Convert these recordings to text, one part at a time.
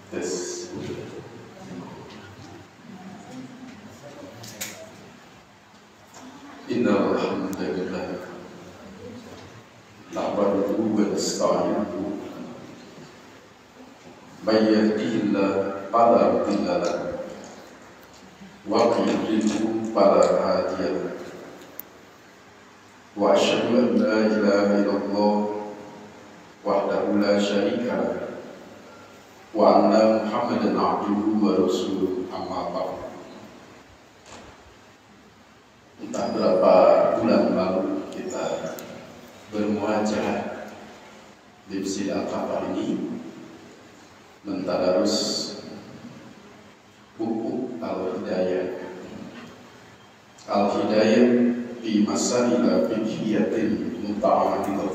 Tes. Innal hamdalillah nahmaduhu wa nasta'inuhu may yahdihillahu fala mudilla lahu wa may yudlilhu fala hadiya lahu wa asyhadu an la ilaha illallah wahdahu la syarika lahu wa anna Muhammadan abduhu wa rasuluhu amma ba'du. Entah berapa bulan lalu kita bermuajah di Masjid Al-Ka'bah ini mentadarus buku Al-Hidayah fi masail fiqhiyatin muta'amadidah,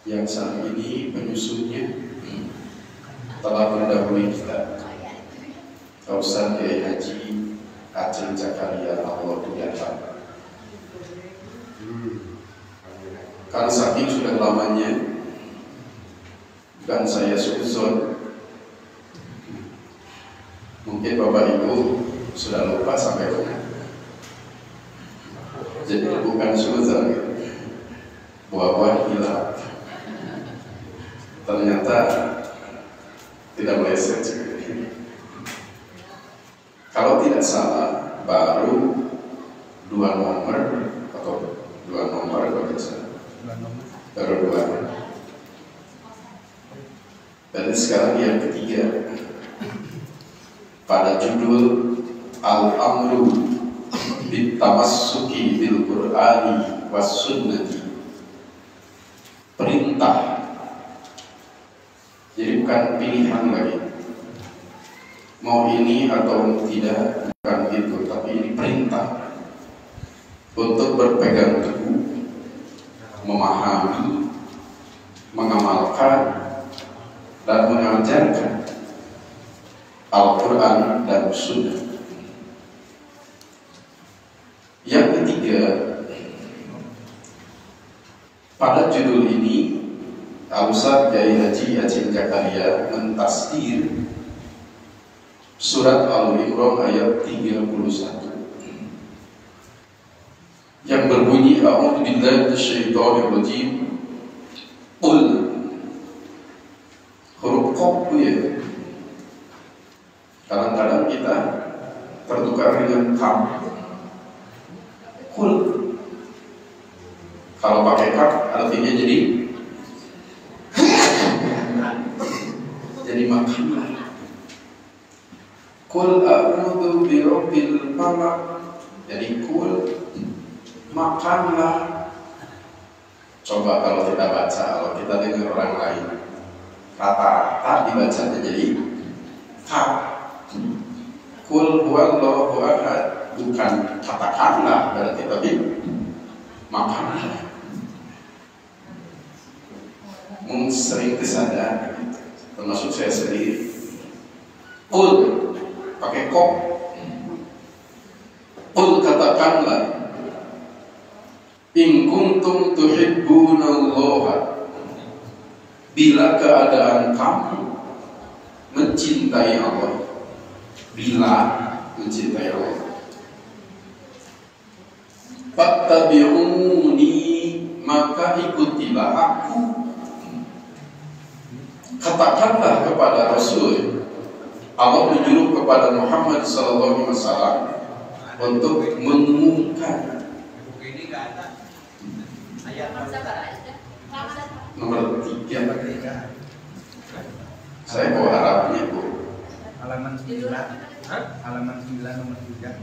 yang saat ini penyusunnya telah mendahului kita, Ustaz Kiai Haji Aceh Zakaria Allah Diatar. Karena saking sudah lamanya dan saya suzon, mungkin Bapak Ibu sudah lupa sampai mana. Jadi bukan suzon, buah-buah hilang. Ternyata tidak meleset. Kalau tidak salah baru dua nomor kalau tidak salah. Baru dua. Dan sekarang yang ketiga pada judul Al-Amru Bitamassuki bil Qur'ani was Sunnati, perintah. Jadi bukan pilihan lagi, mau ini atau tidak, bukan itu, tapi ini perintah untuk berpegang teguh, memahami, mengamalkan, dan mengajarkan Al-Quran dan Sunnah. Yang ketiga, pada judul ini Al-Ustaz Kiai Haji Aceh Zakaria mentasdir surat Al-Imran ayat 31 yang berbunyi A'udzu billahi minasyaitonir rajim. Qul, huruf qaf ya. Kadang-kadang kita tertukar dengan kam. Qul, kalau pakai kaf artinya jadi makanlah. Qul a'udzu birabbil falaq, jadi qul makanlah. Coba kalau kita baca, kalau kita dengar orang lain kata dibacanya jadi ta. Qul huwallahu ahad, bukan katakanlah berarti, tapi makanlah. Mungkin sering kesadar, termasuk saya sendiri. Qul pakai kok. Qul katakanlah, in kuntum tuhibbunallaha, bila keadaan kamu mencintai Allah, bila mencintai Allah, fattabi'uni, maka ikutilah aku. Katakanlah kepada Rasul, Allah menyuruh kepada Muhammad SAW untuk mengumumkan. Nomor 3. Saya bawa Arabnya, Bu. Halaman 9 nomor 3.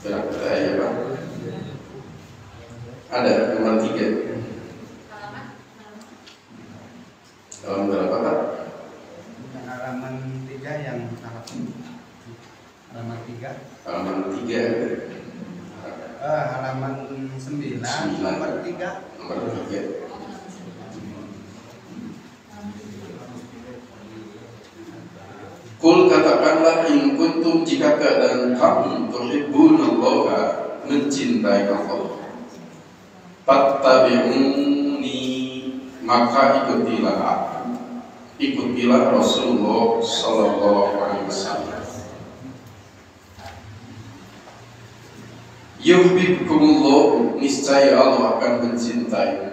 Berat saya, Pak. Ada nomor 3. Halaman berapa, Pak? Halaman 3 yang halaman 3. Halaman 3. Halaman 9 nomor 3. Nomor 3. Qul katakanlah, in kuntum, jika keadaan kamu tuhibbunallaha, mencintai Allah, fattabi'uni, maka ikutilah aku, ikutilah Rasulullah Sallallahu Alaihi Wasallam. Yuhibbukumullah, niscaya Allah akan mencintai.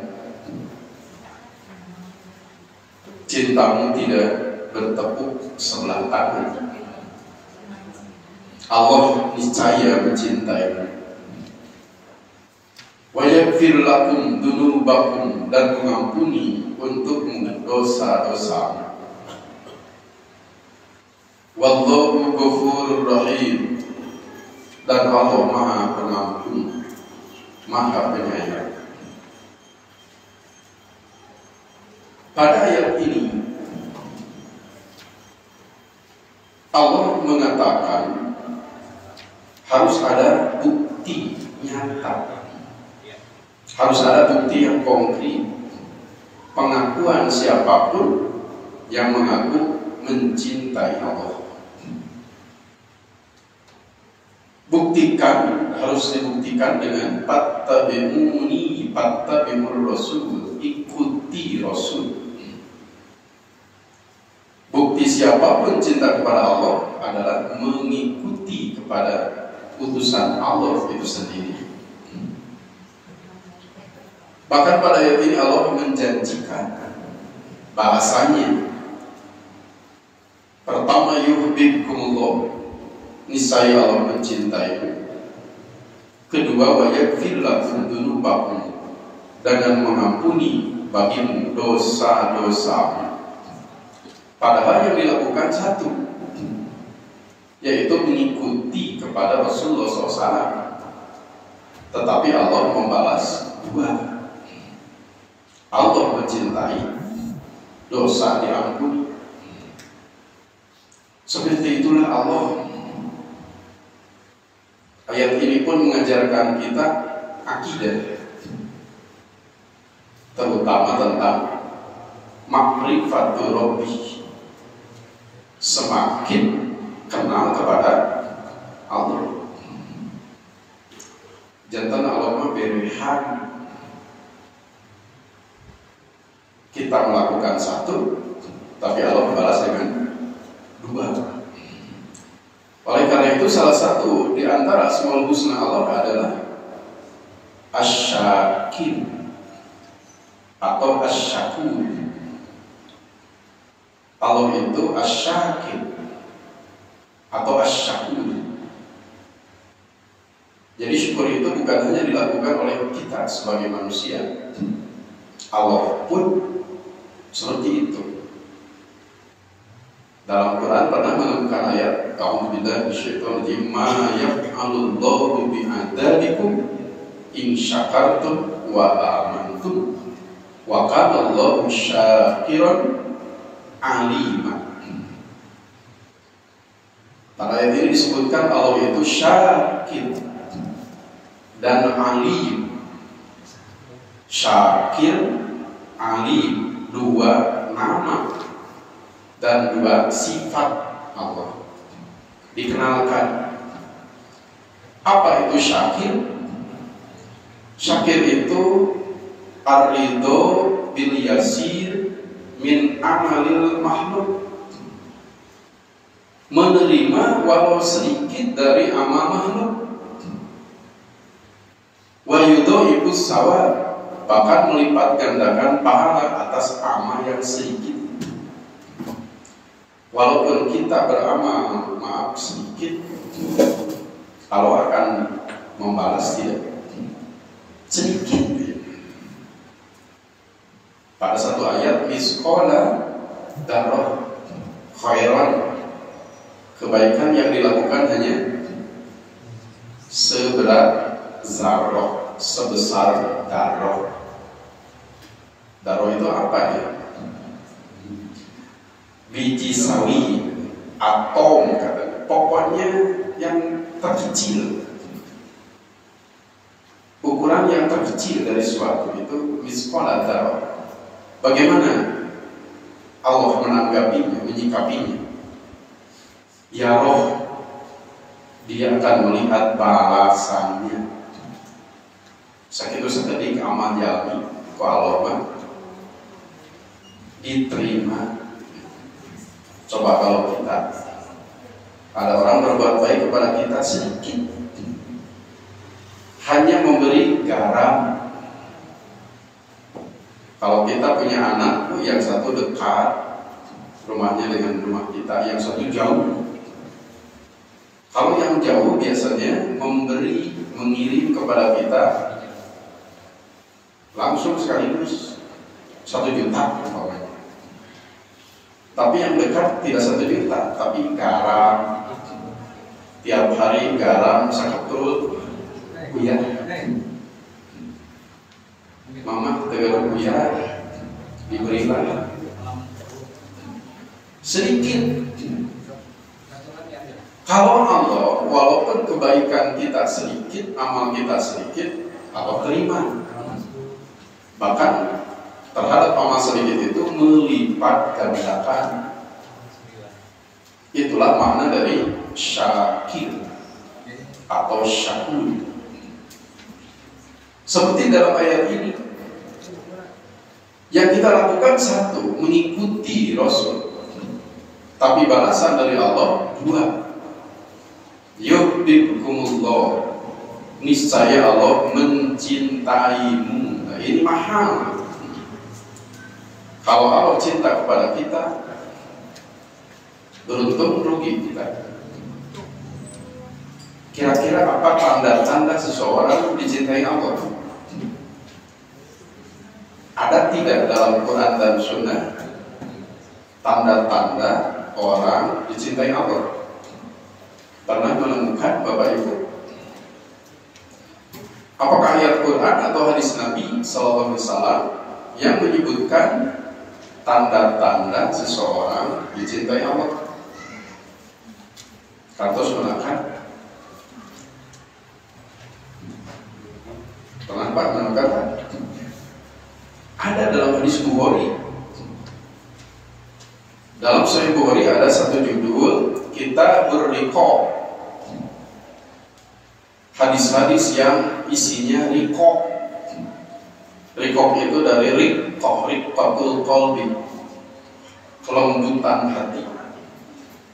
Cintamu tidak bertepuk sebelah tangan. Allah niscaya mencintai. Wa yaghfir lakum dzunubakum, dan mengampuni untukmu dosa-dosa. Wallahu ghafurur rahim, dan Allah Maha Pengampun, Maha Penyayang. Pada ayat ini Allah mengatakan harus ada bukti nyata, harus ada bukti yang konkret, pengakuan siapapun yang mengaku mencintai Allah. Buktikan, harus dibuktikan dengan fattabi'uni, fattabi'ur rasul, ikuti Rasul. Bukti siapapun cinta kepada Allah adalah mengikuti kepada utusan Allah itu sendiri. Bahkan pada ayat ini Allah menjanjikan bahasanya. Pertama, yuhibbukumullah, niscaya Allah mencintaimu. Kedua, wa yaghfir lakum dzunubakum, dengan mengampuni bagimu dosa-dosamu. Padahal yang dilakukan satu, yaitu mengikuti kepada Rasulullah SAW. Tetapi Allah membalas dua. Allah mencintai, dosa diampuni. Seperti itulah Allah. Ayat ini pun mengajarkan kita akidah, terutama tentang ma'rifatul Rabbih. Semakin kenal kepada Allah. Jantan Allah memberikan kita melakukan satu, tapi Allah membalas dengan dua. Oleh karena itu, salah satu di antara Asmaul Husna Allah adalah Asy-Syakir atau Asy-Syakur. Allah itu Asy-Syakir atau Asy-Syakur. Jadi syukur itu bukan hanya dilakukan oleh kita sebagai manusia, Allah pun seperti itu. Dalam Quran pernah menemukan ayat A'udzubillahi minasyaitonir rajim, ma yaf'alullahu bi'adabikum in syakartum wa amantum wa kana Allahu syakiran alima. Pada ayat ini disebutkan Allah itu syakir dan alim. Syakir, alim, dua nama dan dua sifat Allah dikenalkan. Apa itu syakir? Syakir itu ar-ridho bil yasir min amalil makhluk, menerima walau sedikit dari amal makhluk. Wa yudha'ifus sawab, bahkan melipat gandakan pahala atas amal yang sedikit. Walaupun kita beramal maaf sedikit, Allah akan membalas tidak sedikit. Pada satu ayat, misqala dzarrah khairan, kebaikan yang dilakukan hanya seberat zarrah, sebesar darah. Darah itu apa ya? Biji sawi, atom katanya. Pokoknya yang terkecil. Ukuran yang terkecil dari suatu itu misqala dzarrah. Bagaimana Allah menanggapinya, menyikapinya? Ya roh, dia akan melihat balasannya. Sakitu sekedik amal jalmi ku Allah diterima. Coba kalau kita ada orang berbuat baik kepada kita sedikit, hanya memberi garam. Kalau kita punya anak yang satu dekat rumahnya dengan rumah kita, yang satu jauh. Kalau yang jauh biasanya mengirim kepada kita langsung sekaligus 1 juta. Tapi yang dekat tidak 1 juta, tapi garam. Tiap hari garam saketul kuya. Mama tegar kuya diberilah sedikit. Kalau Allah, walaupun kebaikan kita sedikit, amal kita sedikit, Allah terima. Bahkan terhadap amal sedikit itu melipat gandakan. Itulah makna dari syakir atau syakur. Seperti dalam ayat ini, yang kita lakukan satu, mengikuti Rasul, tapi balasan dari Allah 2. Yuhibbukumullah, niscaya Allah mencintaimu. Nah, ini mahal. Kalau Allah cinta kepada kita, beruntung rugi kita. Kira-kira apa tanda-tanda seseorang dicintai Allah? Ada tidak dalam Quran dan Sunnah tanda-tanda orang dicintai Allah? Pernah menemukan Bapak Ibu? Apakah ayat Quran atau hadis Nabi Sallallahu Alaihi Wasallam yang menyebutkan tanda-tanda seseorang dicintai Allah? Kantos menemukan? Pernah Pak menemukan? Ada dalam hadis Bukhari. Dalam Sahih Bukhari ada satu judul Kitabur Riqaq, hadis-hadis yang isinya riqaq. Riqaq itu dari riqqatul qalbi, kelembutan hati.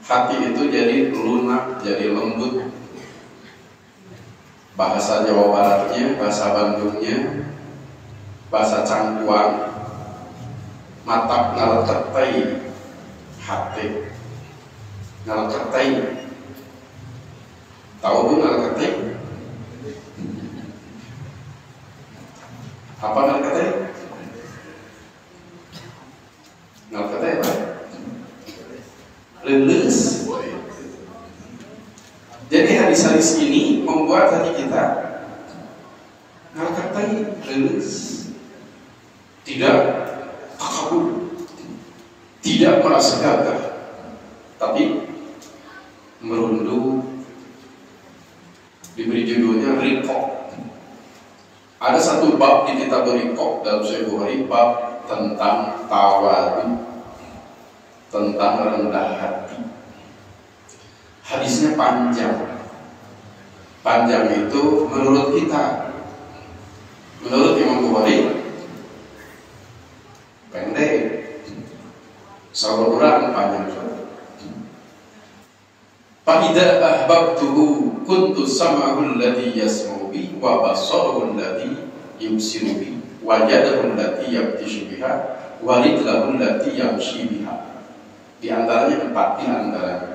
Hati itu jadi lunak, jadi lembut. Bahasa Jawa Baratnya, bahasa Bandungnya, bahasa Cangkuang, matap ngaleketai hati. Ngaleketai, tahu bu ngaleketai? Apa ngaleketai? Ngaleketai apa? Lulus. Jadi hadis-hadis ini membuat hati kita ngaleketai, lulus, tidak takabur, tidak merasa gagah, tapi merunduk. Diberi judulnya Riqaq. Ada satu bab di kitab Riqaq dalam Sahih Bukhari, bab tentang tawadu, tentang rendah hati. Hadisnya panjang. Panjang itu menurut kita, menurut Imam Bukhari pendek. Sahur Quran panjang. Fa'idha ahbabtuhu kuntu sam'ahu alladhi yasma'u bi wa basarahu alladhi yubsiru bi wa yadahu allati yabtishu biha wa rijlahu allati yamshi biha. Di antaranya 4 di antaranya.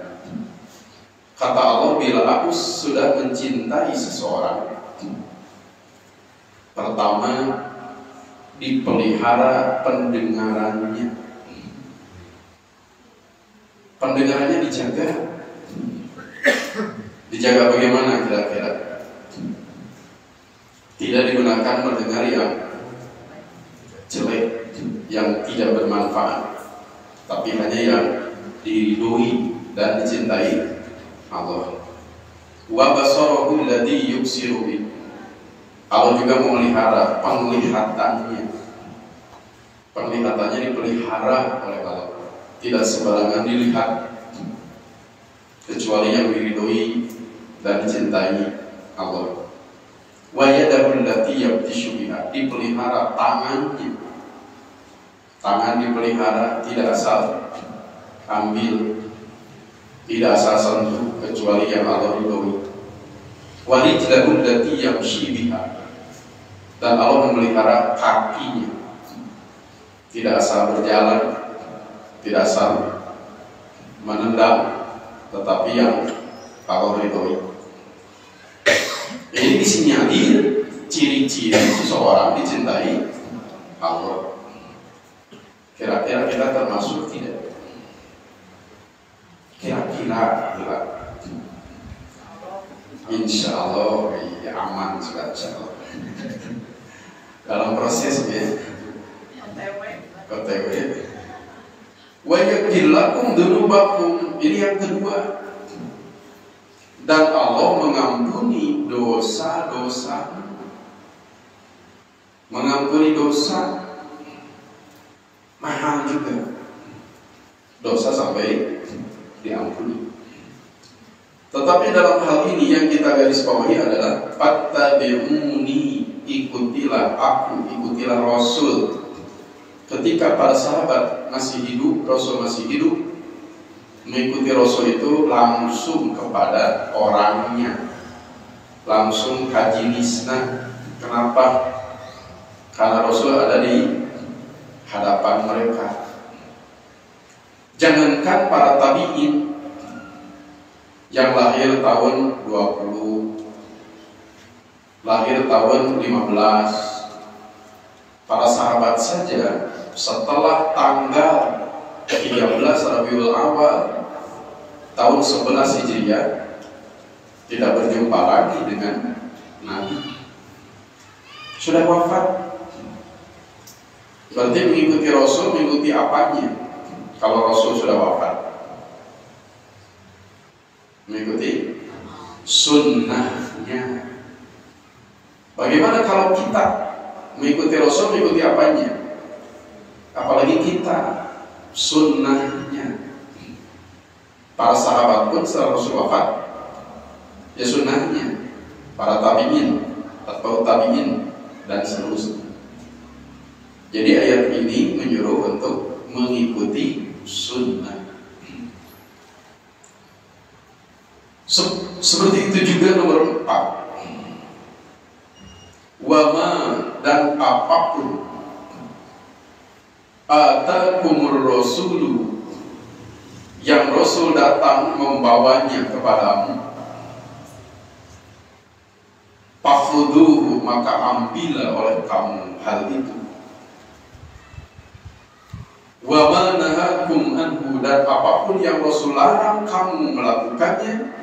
Kata Allah, bila aku sudah mencintai seseorang, pertama dipelihara pendengarannya. Pendengarannya dijaga. Dijaga bagaimana kira-kira? Tidak digunakan mendengar yang jelek, yang tidak bermanfaat, tapi hanya yang diridhoi dan dicintai Allah. Wa basarahu alladhi yubsiru bi. Allah juga memelihara penglihatannya. Penglihatannya dipelihara oleh Allah. Tidak sembarangan dilihat, kecuali yang diridhoi dan dicintai Allah. Wa yadahu allati yabtishu biha. Dipelihara tangannya. Tangan dipelihara, tidak asal ambil, tidak asal sentuh kecuali yang Allah ridhoi. Warijlahul lati yamshi biha, dan Allah memelihara kakinya, tidak asal berjalan, tidak asal menendang, tetapi yang Allah ridhoi. Ini disinyalir ciri-ciri seseorang dicintai Allah. Kira-kira kita termasuk tidak? Kira-kira insya Allah ya aman saja. Dalam prosesnya OTW wa yaghfir lakum dzunubakum, ini yang kedua, dan Allah mengampuni dosa-dosa. Mengampuni dosa mahal juga, dosa sampai diampuni. Tetapi dalam hal ini yang kita garis bawahi adalah fattabi'uni, ikutilah aku, ikutilah Rasul. Ketika para sahabat masih hidup, Rasul masih hidup, mengikuti Rasul itu langsung kepada orangnya, langsung haji lisna. Kenapa? Karena Rasul ada di hadapan mereka. Jangankan para tabi'in yang lahir tahun 20, lahir tahun 15, para sahabat saja setelah tanggal 13 Rabiul Awal tahun 11 Hijriah tidak berjumpa lagi dengan Nabi, sudah wafat. Berarti mengikuti Rasul, mengikuti apanya? Kalau Rasul sudah wafat, mengikuti sunnahnya. Bagaimana kalau kita mengikuti Rasul, mengikuti apanya? Apalagi kita sunnahnya. Para sahabat pun setelah Rasul wafat, ya sunnahnya. Para tabi'in, atau tabi'in, dan seterusnya. Jadi ayat ini menyuruh untuk mengikuti sunnah. Seperti itu juga nomor 4. Wama, dan apapun atakumur rasulu, yang Rasul datang membawanya kepadamu, fakhudhuhu, maka ambillah oleh kamu hal itu. Wa ma nahakum anhu, dan apapun yang Rasul larang kamu melakukannya,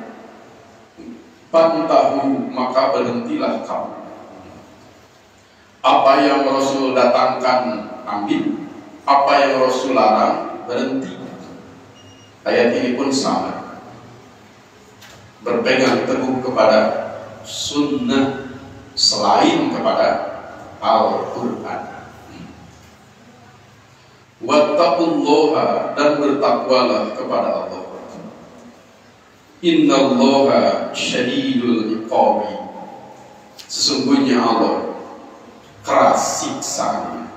pantahu, maka berhentilah kamu. Apa yang Rasul datangkan ambil, apa yang Rasul larang berhenti. Ayat ini pun sama, berpegang teguh kepada sunnah selain kepada Al-Quran. Wattaqullaha, dan bertakwalah kepada Allah. Innallaha syadidul iqabi, sesungguhnya Allah keras siksaannya,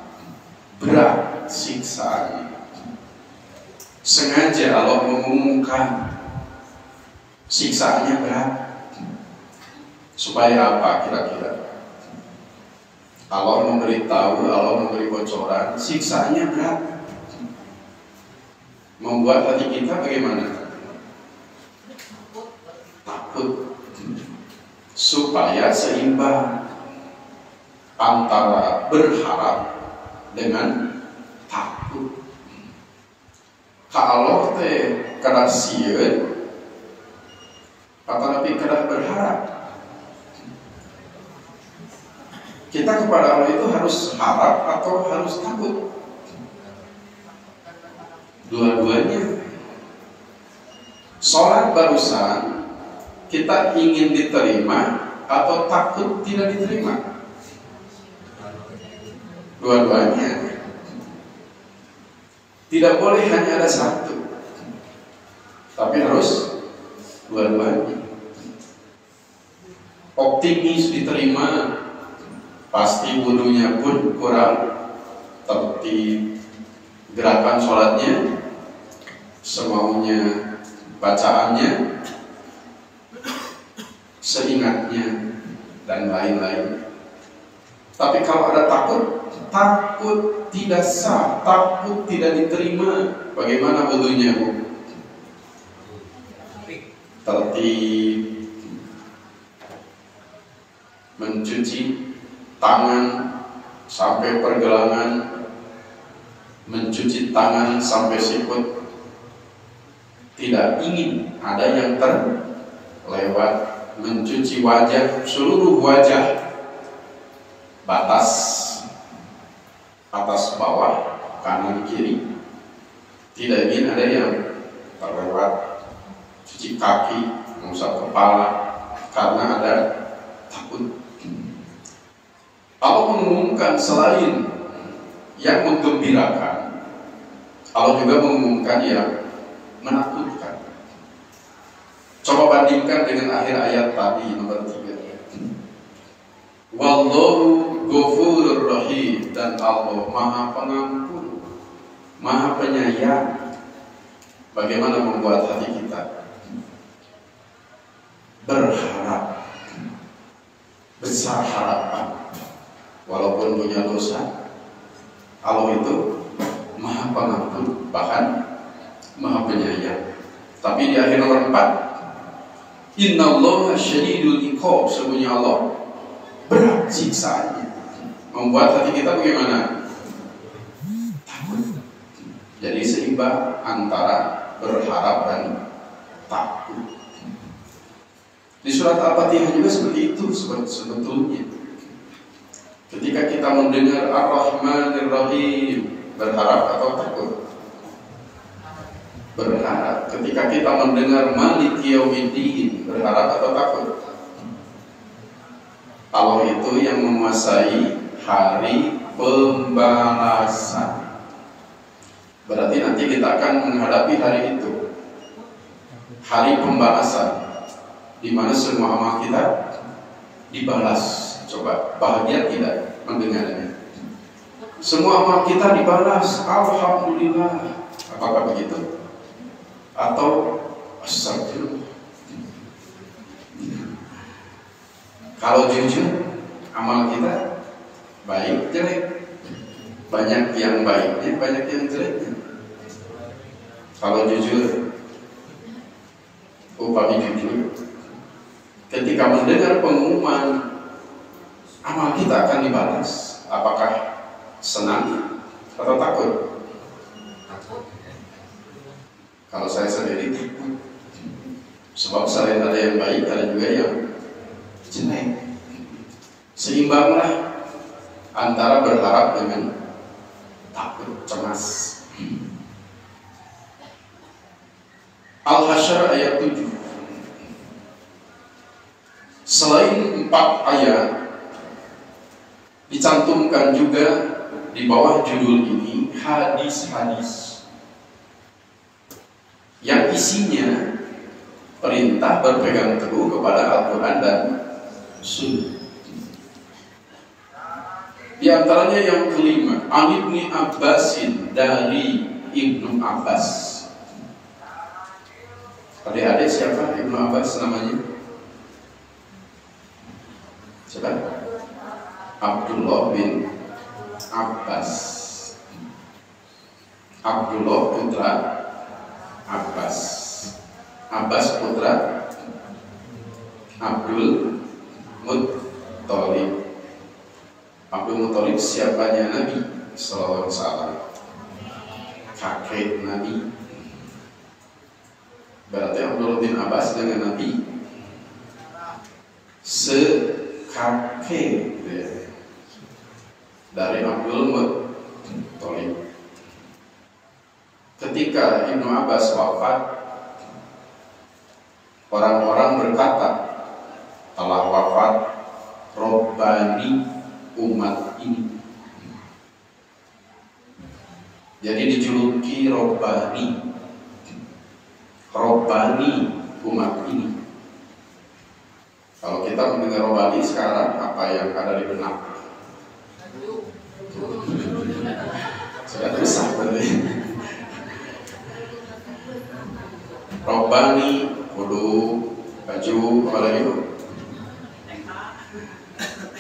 berat siksaannya. Sengaja Allah mengumumkan siksaannya berat. Supaya apa kira-kira? Allah memberitahu, Allah memberi bocoran, siksaannya berat. Membuat hati kita bagaimana? Takut. Supaya seimbang antara berharap dengan takut. Kalau teh kada sieun, tapi kada berharap. Kita kepada Allah itu harus harap atau harus takut? Dua-duanya. Sholat barusan kita ingin diterima atau takut tidak diterima? Dua-duanya. Tidak boleh hanya ada satu, tapi harus dua-duanya. Optimis diterima, pasti wudunya pun kurang tertib, gerakan sholatnya, semaunya bacaannya, seingatnya, dan lain-lain. Tapi kalau ada takut tidak sah, takut tidak diterima, bagaimana wudunya, Bu? Tertib, mencuci tangan sampai pergelangan, mencuci tangan sampai sikut, tidak ingin ada yang terlewat, mencuci wajah, seluruh wajah, batas atas bawah, kanan kiri, tidak ingin ada yang terlewat, cuci kaki, mengusap kepala, karena ada takut. Allah mengumumkan selain yang menggembirakan, Allah juga mengumumkan yang menakutkan. Coba bandingkan dengan akhir ayat tadi nomor 3. Wallahu ghafurur rahim, dan Allah Maha Pengampun, Maha Penyayang. Bagaimana membuat hati kita berharap, besar harapan, walaupun punya dosa. Allah itu Maha Pengampun, bahkan Maha Penyayang. Tapi di akhir nomor 4, Innallaha syadidul iqab, sesungguhnya Allah berat siksaannya. Membuat hati kita bagaimana? Takut. Jadi seimbang antara berharap dan takut. Di surat Al-Fatihah juga seperti itu sebetulnya. Ketika kita mendengar Ar-Rahmanir Rahim, berharap atau takut? Berharap. Ketika kita mendengar Maliki Yaumiddin, berharap atau takut? Allah itu yang menguasai hari pembalasan. Berarti nanti kita akan menghadapi hari itu, hari pembalasan, di mana semua amal kita dibalas. Coba bahagia tidak mendengarnya? Semua amal kita dibalas, alhamdulillah. Apakah begitu? Atau astagfirullah? Kalau jujur, amal kita baik jelek, banyak yang baiknya, banyak yang jeleknya. Kalau jujur, upami jujur, ketika mendengar pengumuman amal kita akan dibalas, apakah senang atau takut? Kalau saya sendiri takut, sebab selain ada yang baik, ada juga yang jelek. Seimbanglah antara berharap dengan takut, cemas. Al-Hasyr ayat 7. Selain 4 ayat, dicantumkan juga di bawah judul ini hadis-hadis yang isinya perintah berpegang teguh kepada Al-Quran dan Sunnah. Di antaranya yang kelima, An Ibnu Abbasin, dari Ibnu Abbas. Adik-adik siapa Ibnu Abbas namanya? Siapa? Abdullah bin Abbas. Abdullah putra Abbas. Abbas putra Abdul Muttalib. Abdul Muttalib siapanya Nabi sallallahu alaihi wasallam, kakek Nabi. Berarti Abdullah bin Abbas dengan Nabi sekakek dari Abdul Muttalib. Ketika Ibnu Abbas wafat, orang-orang berkata, telah wafat Robbani umat ini. Jadi dijuluki Robbani umat ini. Kalau kita mendengar Robbani sekarang, apa yang ada di benak? Sudah susah berarti. Robani, kudu baju apa lagi itu?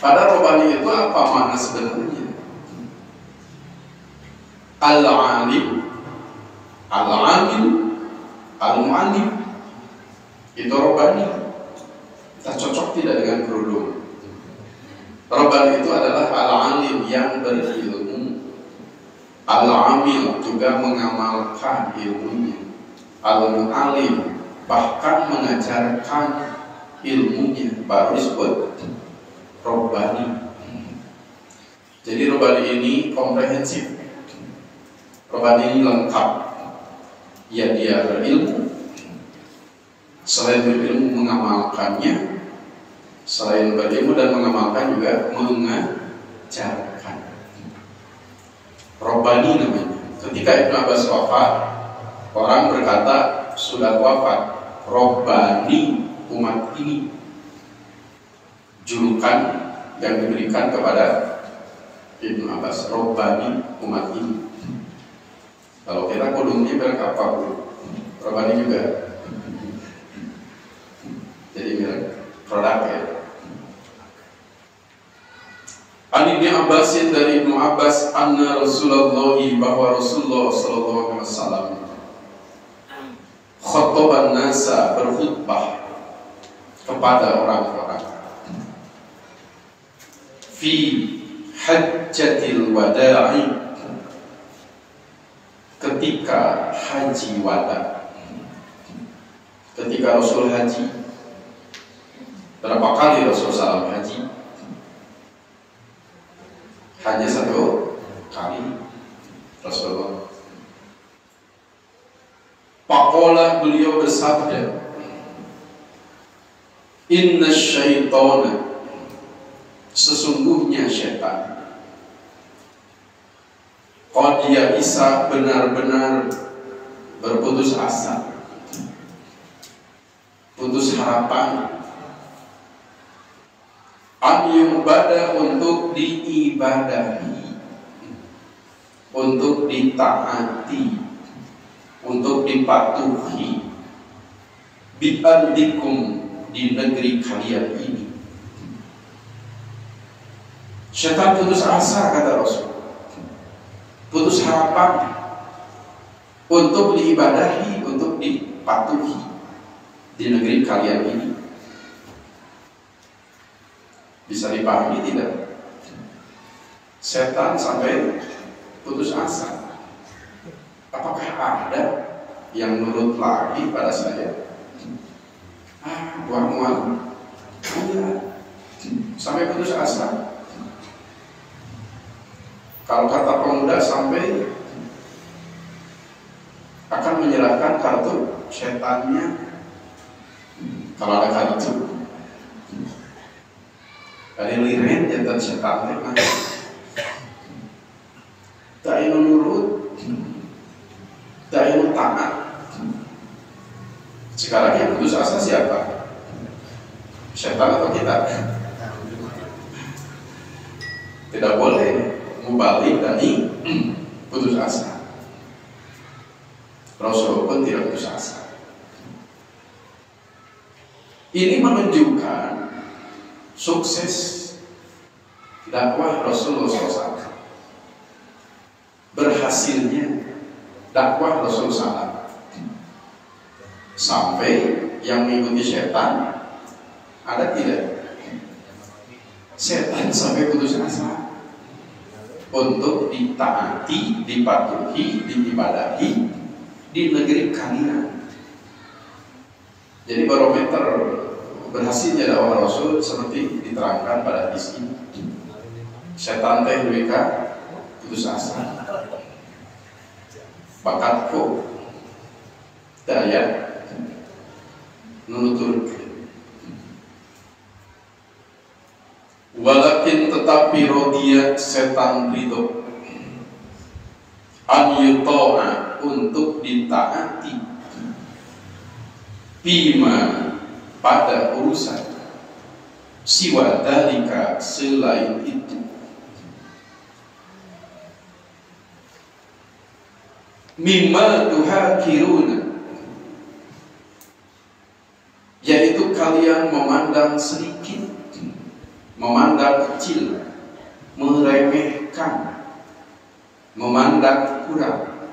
Pada Robani itu apa makna sebenarnya? Al-alim, al-amil, al-mu'alim. Itu Robani. Kita cocok tidak dengan kerudung. Robani itu adalah al-alim yang berilmu, al-amil juga mengamalkan ilmunya, al-mu'alim bahkan mengajarkan ilmunya, baru disebut Robani. Jadi Robani ini komprehensif. Robani ini lengkap. Ya, dia berilmu, selain berilmu mengamalkannya, selain berilmu dan mengamalkan juga mengajarkan. Robani namanya. Ketika Ibnu Abbas wafat, orang berkata sudah wafat, Robani umat ini. Julukan yang diberikan kepada Ibnu Abbas, Robani umat ini. Kalau kita kudungnya berapa pun, Robani juga. Jadi mirip produk ya. An Ibnu Abbasin dari Ibnu Abbas anna Rasulullah bahwa Rasulullah sallallahu alaihi wasallam khutbah nasa berkhutbah kepada orang-orang fi hajjatil wada'i ketika haji wada. Ketika Rasul haji, berapa kali Rasul SAW haji? Hanya 1 kali Rasulullah. Faqala, beliau bersabda, inna syaitana, sesungguhnya syaitan, qad ya'isa, benar-benar berputus asa, putus harapan, an yu'bada, untuk diibadahi, untuk ditaati, untuk dipatuhi, bi'ardikum, di negeri kalian ini. Syaitan putus asa, kata Rasul, putus harapan untuk diibadahi, untuk dipatuhi di negeri kalian ini. Bisa dipahami tidak? Setan sampai putus asa. Apakah ada yang nurut lagi pada saya? Buat mual. Sampai putus asa. Kalau kata pemuda sampai akan menyerahkan kartu setannya. Kalau ada kartu, ada liren jantan setannya kan. Tak ingin nurut, tak ingin taat. Sekarang yang putus asa siapa? Setan atau kita? Tidak boleh mubalik dari putus asa. Rasul pun tidak putus asa. Ini menunjukkan sukses dakwah Rasulullah SAW, berhasilnya dakwah Rasulullah SAW, sampai yang mengikuti setan ada tidak? Setan sampai putus asa untuk ditaati, dipatuhi, diibadahi di negeri kalian. Jadi barometer berhasilnya dakwah Rasul seperti diterangkan pada hadis ini. Setan teh mereka putus asa, bakatku daya nunutur, walakin tetapi rodia, setan ridho, an yuto'a, untuk ditaati, bima, pada urusan, siwa dalika, selain itu, mimma tuhakiruna, memandang sedikit, memandang kecil, meremehkan, memandang kurang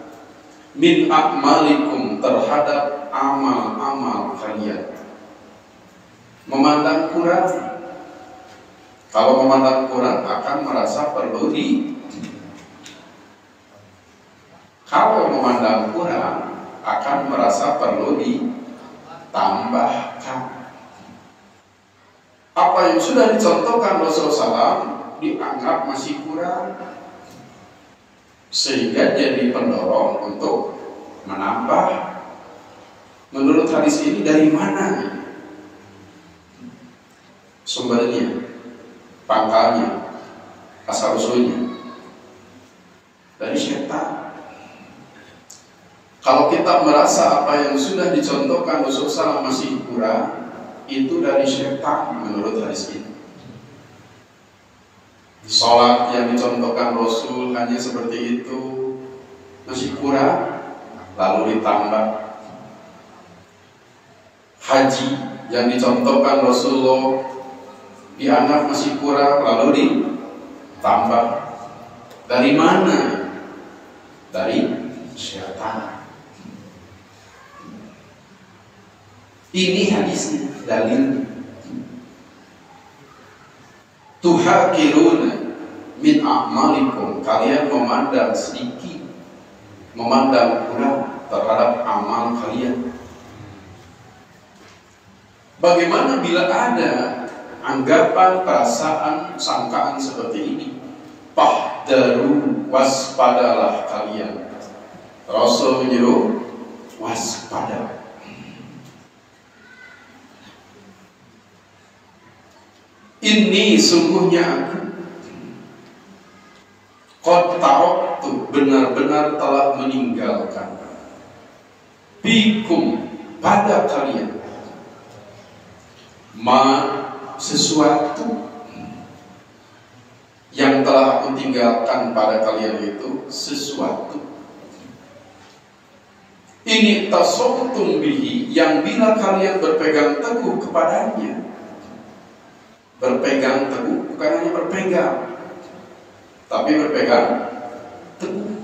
min a'malikum terhadap amal-amal kalian. Memandang kurang. Kalau memandang kurang akan merasa perlu kalau memandang kurang akan merasa perlu ditambahkan. Apa yang sudah dicontohkan Rasulullah SAW dianggap masih kurang, sehingga jadi pendorong untuk menambah. Menurut hadis ini dari mana sumbernya, pangkalnya, asal usulnya? Dari syaitan. Kalau kita merasa apa yang sudah dicontohkan Rasulullah masih kurang, itu dari syaitan menurut hadis ini. Sholat yang dicontohkan Rasul hanya seperti itu, masih kurang, lalu ditambah. Haji yang dicontohkan Rasulullah dianggap masih kurang, lalu ditambah. Dari mana? Dari syaitan. Ini hadisnya, dalil. Tuhakiruna min a'malikum, kalian memandang sedikit, memandang kurang terhadap amal kalian. Bagaimana bila ada anggapan, perasaan, sangkaan seperti ini? Fahdaru, waspadalah kalian. Rasul menyuruh waspada. Ini sungguhnya aku qad taraktu, benar-benar telah meninggalkan bikum, pada kalian, ma, sesuatu yang telah aku tinggalkan pada kalian itu sesuatu. Ini tasawtum bihi, yang bila kalian berpegang teguh kepadanya. Berpegang teguh, bukan hanya berpegang, tapi berpegang teguh.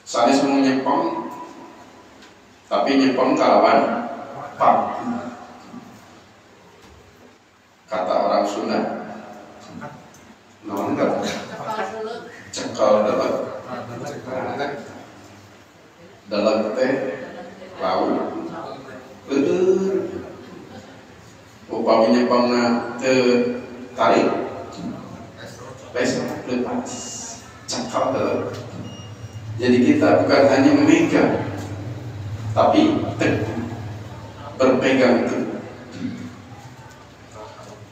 Saya semua nyepong, tapi nyepong kalawan paku. Kata orang Sunda, non enggak, cekal dalam teh laut, upaminya pangna tarik, besok lepas, cekal dalam. Jadi kita bukan hanya memegang, tapi teguh, berpegang teguh.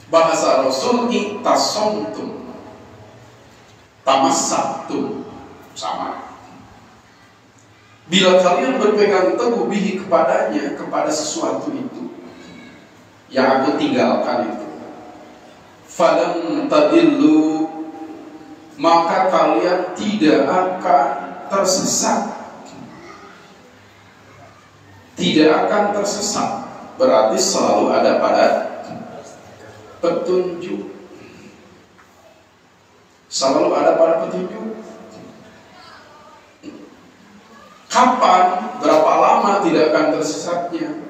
Bahasa Rasul tasomtum, tamassaktum, sama. Bila kalian berpegang teguh bihi kepadanya, kepada sesuatu itu yang aku tinggalkan itu, falam tadillu, maka kalian tidak akan tersesat. Tidak akan tersesat berarti selalu ada pada petunjuk. Selalu ada pada petunjuk. Kapan, berapa lama tidak akan tersesatnya?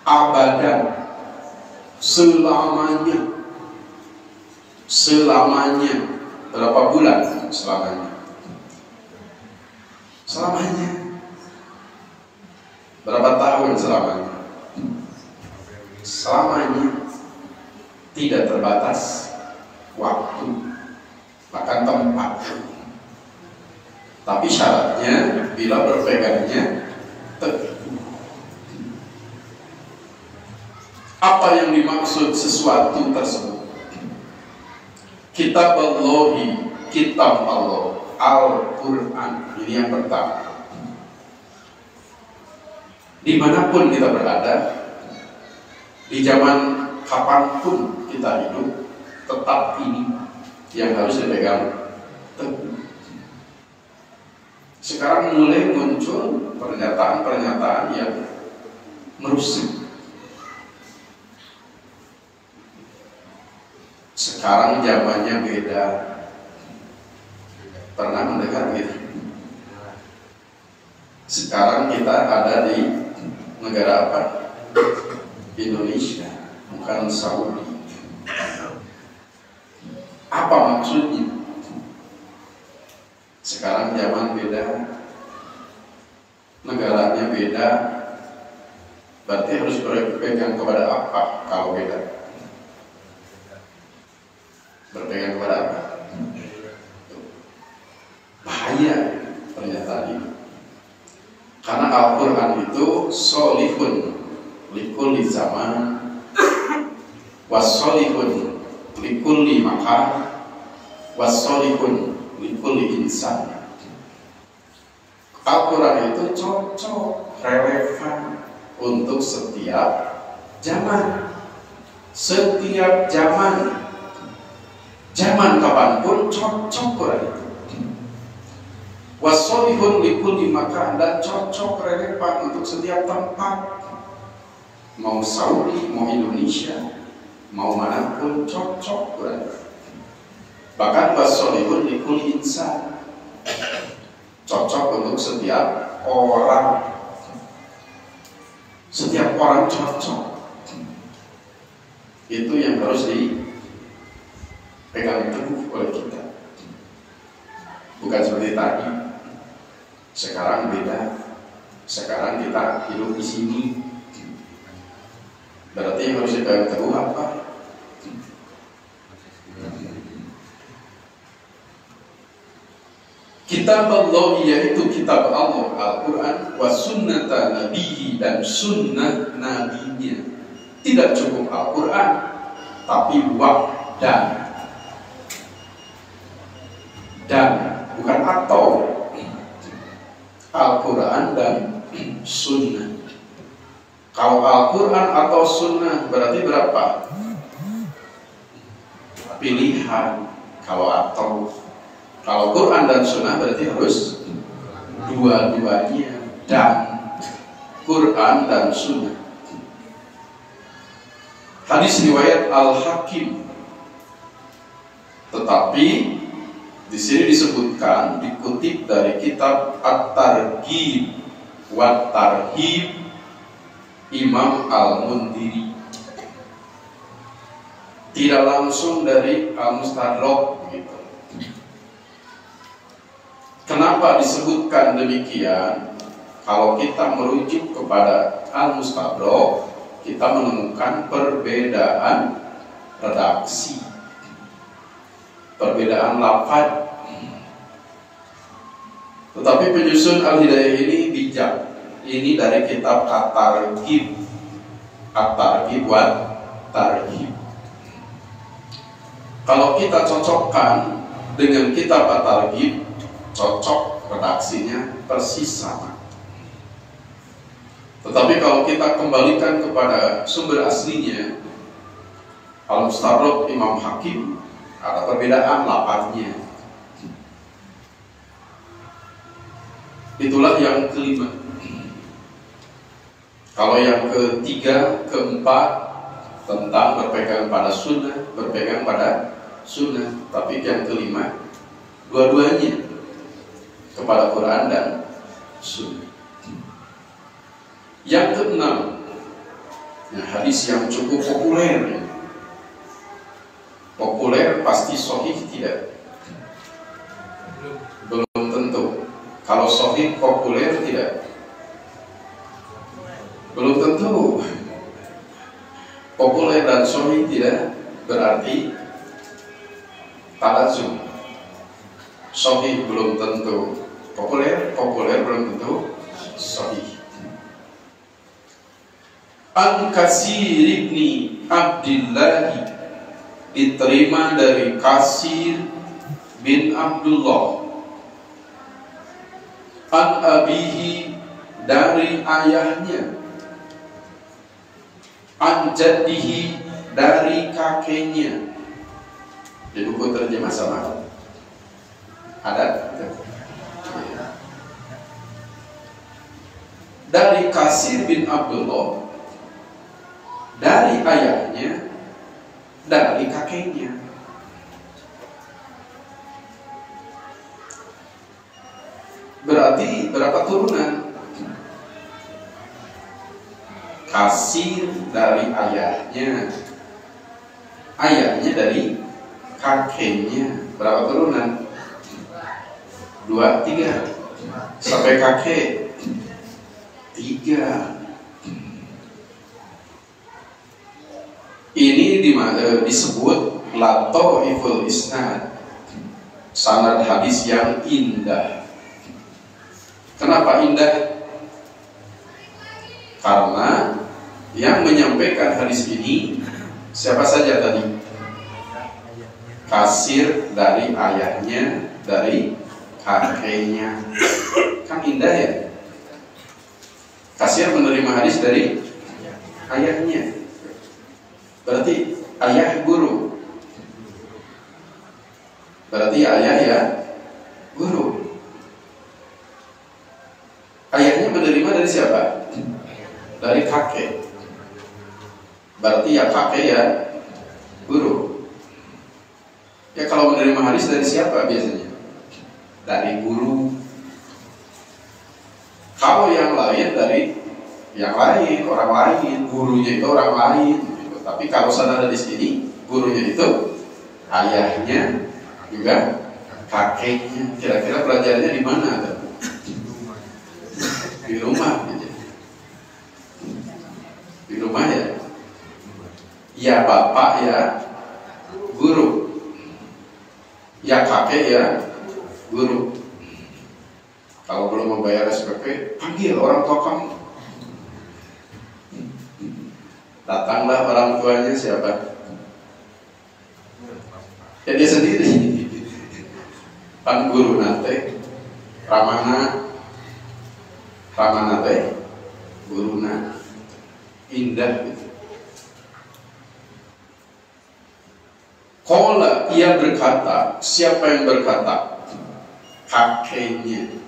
Abadan, selamanya. Selamanya. Berapa bulan selamanya? Selamanya. Berapa tahun selamanya? Selamanya. Tidak terbatas waktu, bahkan tempat. Tapi syaratnya bila berpegangnya teguh. Apa yang dimaksud sesuatu tersebut? Kitab Allahi, kitab Allah, Al-Quran. Ini yang pertama. Dimanapun kita berada, di zaman kapanpun kita hidup, tetap ini yang harus dipegang teguh. Sekarang mulai muncul pernyataan-pernyataan yang merusak. Sekarang zamannya beda. Pernah mendengar gitu? Sekarang kita ada di negara apa? Indonesia, bukan Saudi. Apa maksudnya? Sekarang zaman beda, negaranya beda, berarti harus berpegang kepada apa kalau beda? Berpegang kepada apa? Bahaya pernyataan ini. Karena Al-Quran itu solihun likulli zaman wassolihun likulli makan wassolihun likulli insan. Al-Quran itu cocok, relevan untuk setiap zaman. Setiap zaman, zaman kapanpun cocok Quran itu. Wassolihun likulli makan, dan cocok relevan untuk setiap tempat. Mau Saudi, mau Indonesia, mau manapun cocok Quran. Bahkan wassolihun likulli insan, cocok untuk setiap orang. Setiap orang cocok. Itu yang harus dipegang teguh oleh kita. Bukan seperti tadi. Sekarang beda. Sekarang kita hidup di sini. Berarti yang harus dipegang teguh apa? Kitab Allah, yaitu kitab Allah, Al-Quran, wa sunnata nabihi, dan sunnah nabinya. Tidak cukup Al-Quran, tapi wa dan bukan atau. Al-Quran dan sunnah. Kalau Al-Quran atau sunnah berarti berapa? Pilihan. Kalau Quran dan sunnah berarti harus dua-duanya, dan Quran dan sunnah. Hadis riwayat Al-Hakim. Tetapi di sini disebutkan, dikutip dari kitab At-Targhib wa Tarhib Imam Al-Mundhiri. Tidak langsung dari Al-Mustadrak gitu. Kenapa disebutkan demikian? Kalau kita merujuk kepada Al-Mustadrak, kita menemukan perbedaan redaksi, perbedaan lafaz. Tetapi penyusun Al-Hidayah ini bijak. Ini dari kitab At-Targhib, At-Targhib wa Tarhib. Kalau kita cocokkan dengan kitab At-Targhib, cocok, redaksinya persis sama. Tetapi kalau kita kembalikan kepada sumber aslinya, Al-Mustadrak Imam Hakim, ada perbedaan lafaznya. Itulah yang kelima. Kalau yang ketiga, keempat tentang berpegang pada sunnah, berpegang pada sunnah. Tapi yang kelima, dua-duanya kepada Quran dan sunnah. Yang keenam, hadis yang cukup populer. Populer pasti sahih tidak? Belum tentu. Kalau sahih populer tidak? Belum tentu. Populer dan sahih tidak berarti talazum. Sahih belum tentu populer, populer belum tentu sahih. An-Kasir ibni Abdillahi, diterima dari Kasir bin Abdullah. An-Abihi, dari ayahnya. An-Jaddihi, dari kakeknya. Di buku terjemah sama ada? Dari Kasir bin Abdullah, dari ayahnya, dari kakeknya. Berarti berapa turunan? Kasir dari ayahnya, ayahnya dari kakeknya. Berapa turunan? 2, 3. Sampai kakek 3. Ini disebut lataiful isnad, sanad hadis yang indah. Kenapa indah? Karena yang menyampaikan hadis ini siapa saja tadi? Kasir dari ayahnya, dari kakeknya. Kan indah ya? Kasir menerima hadis dari ayahnya. Berarti ayah guru. Berarti ayah ya guru. Ayahnya menerima dari siapa? Dari kakek. Berarti ya kakek ya guru. Ya kalau menerima hadis dari siapa biasanya? Dari guru. Kalau yang lain dari yang lain, orang lain, gurunya itu orang lain. Gitu. Tapi kalau sanad di sini, gurunya itu ayahnya juga kakeknya. Kira-kira pelajarannya di mana? Di rumah gitu. Di rumah ya. Ya bapak ya guru. Ya kakek ya guru. Kalau belum membayar SPP, panggil orang tua kamu. Datanglah orang tuanya siapa? Ya dia sendiri. Pan guru nate, ramana teh, guruna, indah gitu. Qala, ia berkata, siapa yang berkata? Kakeknya.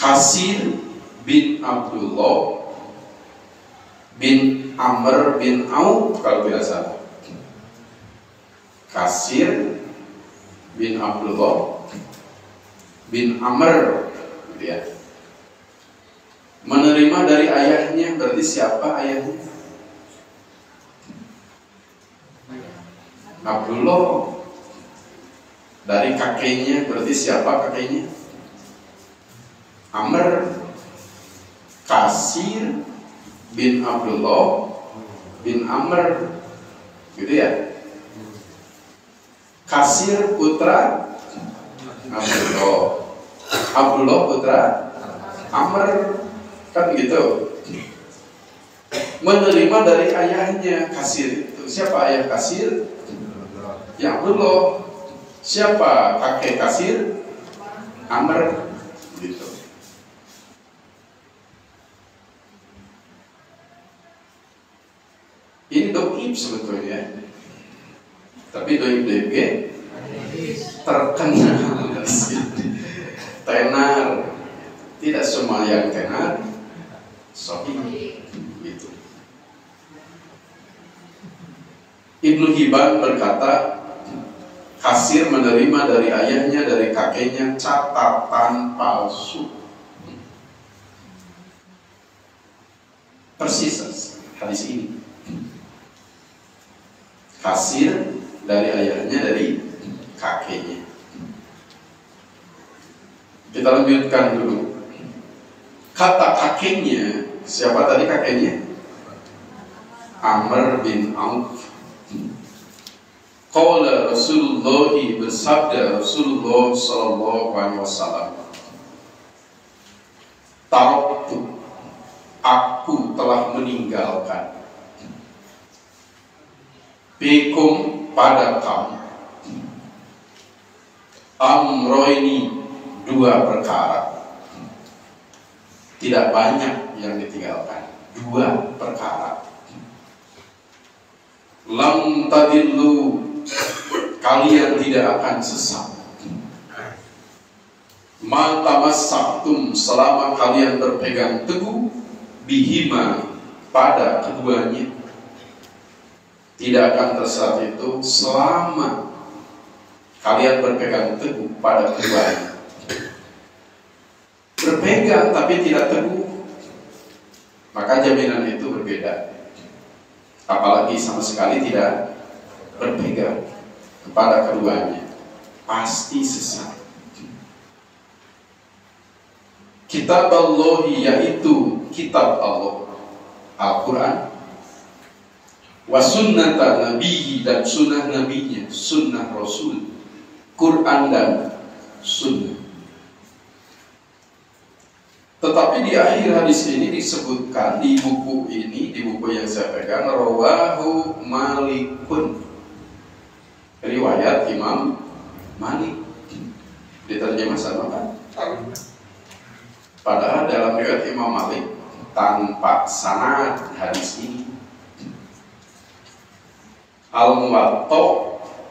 Kasir bin Abdullah bin Amr bin Auf kalau tidak salah. Kasir bin Abdullah bin Amr ya. Menerima dari ayahnya, berarti siapa ayahnya? Abdullah. Dari kakeknya, berarti siapa kakeknya? Amr. Kasir bin Abdullah bin Amr, gitu ya. Kasir putra Abdullah, Abdullah putra Amr, kan gitu. Menerima dari ayahnya Kasir itu. Siapa ayah Kasir? Ya Abdullah. Siapa kakek Kasir? Amr, gitu. Ini doib sebetulnya, tapi doib terkenal tenar. Tidak semua yang tenar sahih gitu. Ibnu Hibban berkata, Kasir menerima dari ayahnya, dari kakeknya catatan palsu. Persis hadis ini. Kasir dari ayahnya, dari kakeknya. Kita lanjutkan dulu. Kata kakeknya, siapa tadi kakeknya? Amr bin Auf. Qala Rasulullah, bersabda Rasulullah sallallahu alaihi wasallam, taraktu, aku telah meninggalkan, bikum, pada kamu, amroini, 2 perkara. Tidak banyak yang ditinggalkan, 2 perkara. Lam tadillu, kalian tidak akan sesat. Ma tamassaktum, selama kalian berpegang teguh, bihima, pada keduanya. Tidak akan tersesat itu selama kalian berpegang teguh pada keduanya. berpegang tapi tidak teguh, maka jaminan itu berbeda. Apalagi sama sekali tidak berpegang kepada keduanya, pasti sesat. Kitab Allah yaitu kitab Allah, Al-Quran, wa sunnata nabihi dan sunnah nabinya, sunnah Rasul, Quran dan sunnah. Tetapi di akhir hadis ini disebutkan di buku ini, di buku yang saya pegang, rawahu Malikun, riwayat Imam Malik. Diterjemah sama kan? Padahal dalam riwayat Imam Malik tanpa sanad hadis ini. Al-Muwatta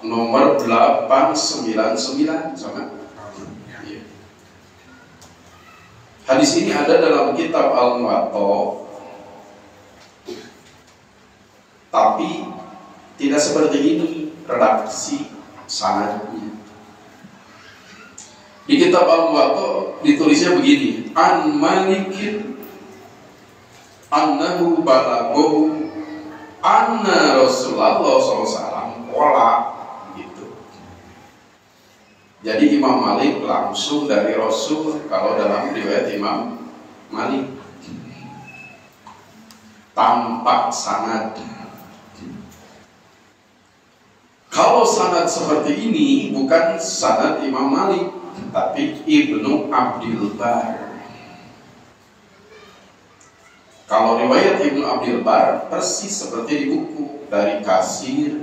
nomor 899 sama. Ya. Hadis ini ada dalam kitab Al-Muwatta, tapi tidak seperti ini redaksi sanadnya. Di kitab Al-Muwatta ditulisnya begini: An Malikin annahu balaghahu anna Rasulullah SAW qala, gitu. Jadi Imam Malik langsung dari Rasul kalau dalam riwayat Imam Malik, tanpa sanad. Kalau sanad seperti ini bukan sanad Imam Malik, tapi Ibnu Abdil Bar. Kalau riwayat Ibnu Abdil Bar persis seperti di buku, dari Kasir,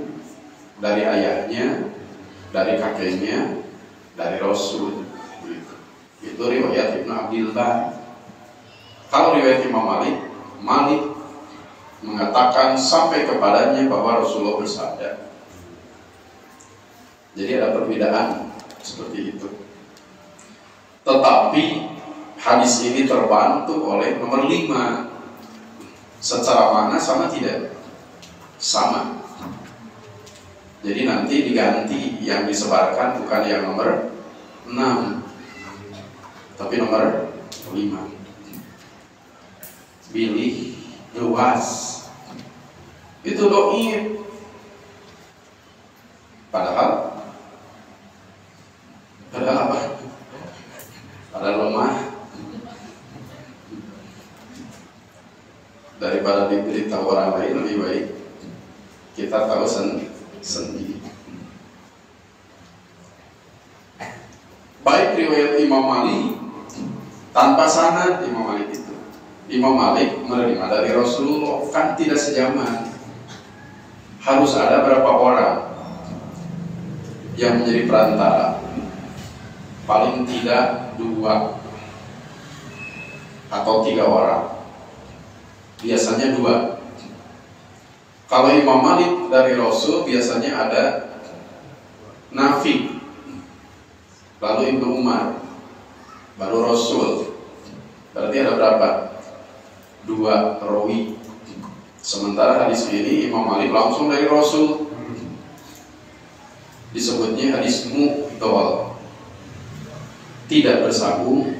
dari ayahnya, dari kakeknya, dari Rasul. Itu riwayat Ibnu Abdil Bar. Kalau riwayat Imam Malik, Malik mengatakan sampai kepadanya bahwa Rasulullah bersabda. Jadi ada perbedaan seperti itu. Tetapi hadis ini terbantu oleh nomor 5. Secara makna sama tidak? Sama. Jadi nanti diganti, yang disebarkan bukan yang nomor 6, tapi nomor 5. Bilih luas. Itu doi. Padahal apa? Padahal lemah. Daripada diberitahu orang lain, lebih baik kita tahu sendiri. Baik riwayat Imam Malik tanpa sanad, Imam Malik itu, Imam Malik menerima dari Rasulullah, kan tidak sejaman. Harus ada berapa orang yang menjadi perantara? Paling tidak 2 atau 3 orang. Biasanya 2. Kalau Imam Malik dari Rasul biasanya ada Nafi, lalu Ibnu Umar, baru Rasul. Berarti ada berapa? 2 rawi. Sementara hadis ini Imam Malik langsung dari Rasul. Disebutnya hadis mu'dhal, tidak bersambung,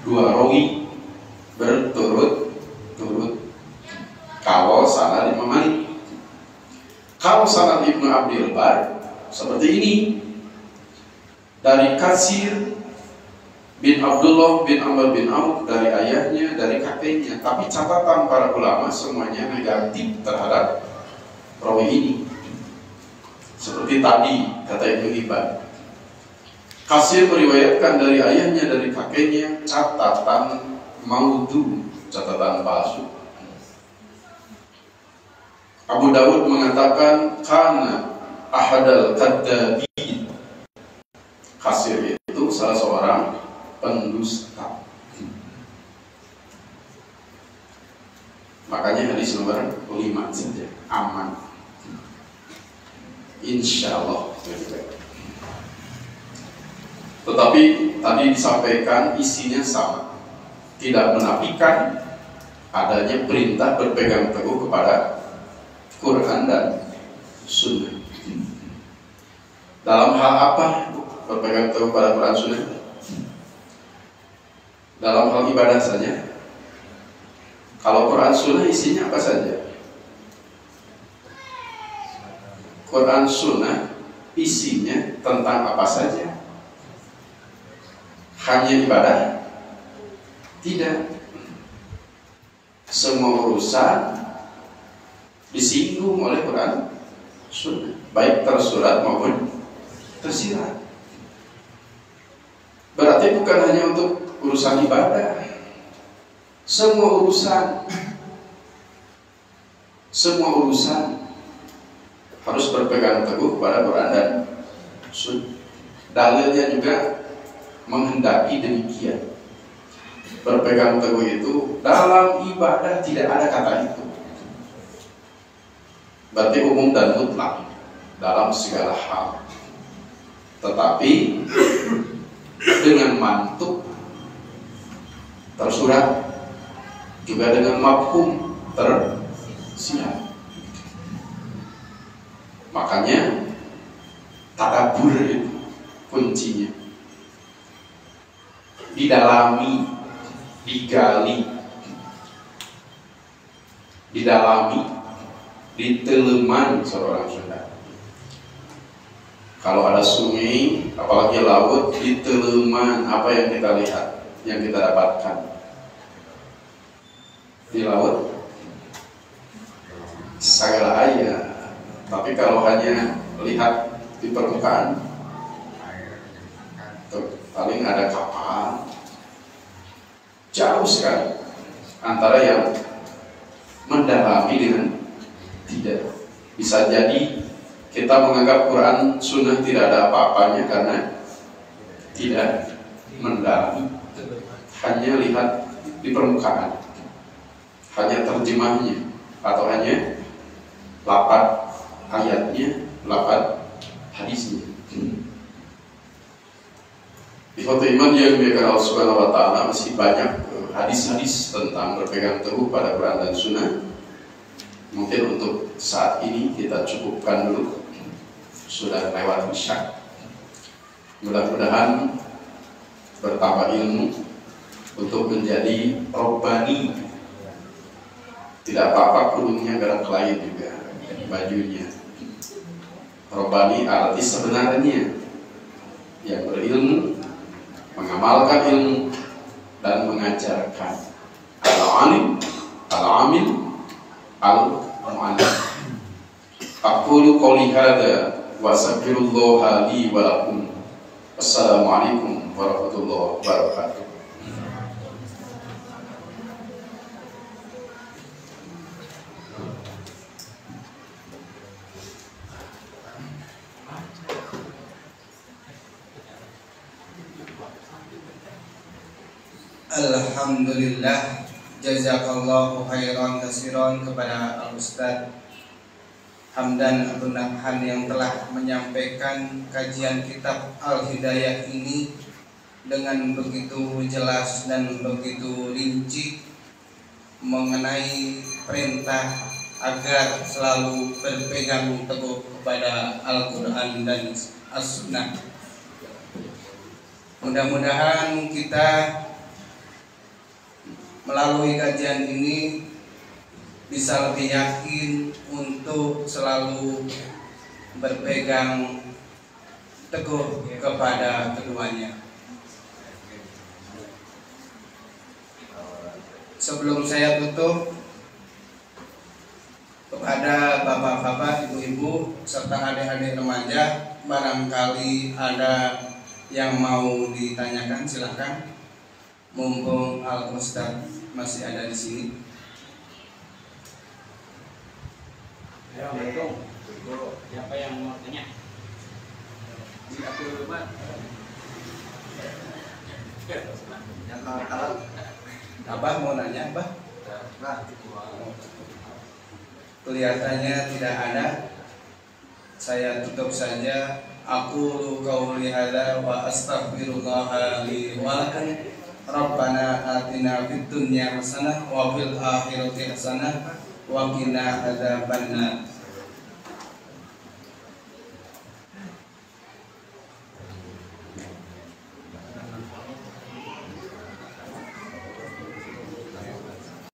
2 rawi berturut-turut. Kalau sanad Imam Malik. Kalau sanad Ibnu Abdil Bar seperti ini, dari Kasir bin Abdullah bin Amr bin Auf, dari ayahnya, dari kakeknya. Tapi catatan para ulama semuanya negatif terhadap rawi ini. Seperti tadi kata Ibnu Hibban, Kasir meriwayatkan dari ayahnya, dari kakeknya, catatan maudhu, catatan palsu. Abu Dawud mengatakan kana ahadal kadzabin. Kasir itu salah seorang pendusta. Makanya hadis nomor 5 saja aman, insyaallah. Tetapi tadi disampaikan isinya sama, tidak menafikan adanya perintah berpegang teguh kepada Quran dan Sunnah. Dalam hal apa berpegang teguh pada Quran Sunnah? dalam hal ibadah saja. Kalau Quran Sunnah isinya apa saja? Quran Sunnah isinya tentang apa saja? Hanya ibadah? Tidak. Semua urusan disinggung oleh Quran Sunnah, baik tersurat maupun tersirat. Berarti bukan hanya untuk urusan ibadah, semua urusan harus berpegang teguh pada Quran dan Sunnah. Dalilnya juga menghendaki demikian. Berpegang teguh itu dalam ibadah tidak ada kata itu. Berarti umum dan mutlak dalam segala hal. Tetapi dengan mantuk tersurat, juga dengan mafhum tersirat. Makanya tadabbur itu kuncinya. Didalami, digali, didalami, diteleman seorang Sunda. Kalau ada sungai, apalagi laut, diteleman apa yang kita lihat, yang kita dapatkan di laut. Segala air. Tapi kalau hanya lihat di permukaan, paling ada kapal. Jauh sekali antara yang mendalami dengan tidak. Bisa jadi kita menganggap Quran Sunnah tidak ada apa-apanya karena tidak mendalami, hanya lihat di permukaan, hanya terjemahnya atau hanya lafaz ayatnya, lafaz hadisnya. Di foto iman yang dimuliakan Allah Subhanahu wa Ta'ala, masih banyak hadis-hadis tentang berpegang teguh pada Quran dan Sunnah. Mungkin untuk saat ini kita cukupkan dulu, sudah lewat isya. Mudah-mudahan bertambah ilmu untuk menjadi robbani. Tidak apa-apa kurungnya gerak lain juga bajunya. Robbani arti sebenarnya yang berilmu, mengamalkan ilmu dan mengajarkan. Al-alim, al-amil, al-mu'allim. Aqulu qouli hadza wa astaghfirullaha li wa lakum. Wassalamualaikum warahmatullahi wabarakatuh. Alhamdulillah, jazakallahu khairan katsiran kepada Al-Ustaz Hamdan Abdul Nabhan yang telah menyampaikan kajian kitab Al-Hidayah ini dengan begitu jelas dan begitu rinci mengenai perintah agar selalu berpegang teguh kepada Al-Quran dan As-Sunnah. Mudah-mudahan kita melalui kajian ini bisa lebih yakin untuk selalu berpegang teguh kepada keduanya. Sebelum saya tutup, kepada bapak-bapak, ibu-ibu, serta adik-adik remaja, barangkali ada yang mau ditanyakan, silakan. Mumpung Al-Ustaz masih ada di sini. Assalamualaikum. Siapa yang mau tanya? Abah mau nanya, Abah? Kelihatannya tidak ada. Saya tutup saja. Aku qauli hadza wa astaghfirullah li wa lakum. Rabbana atina fid dunya hasanah wa fil akhirati hasanah wa qina adzabannar.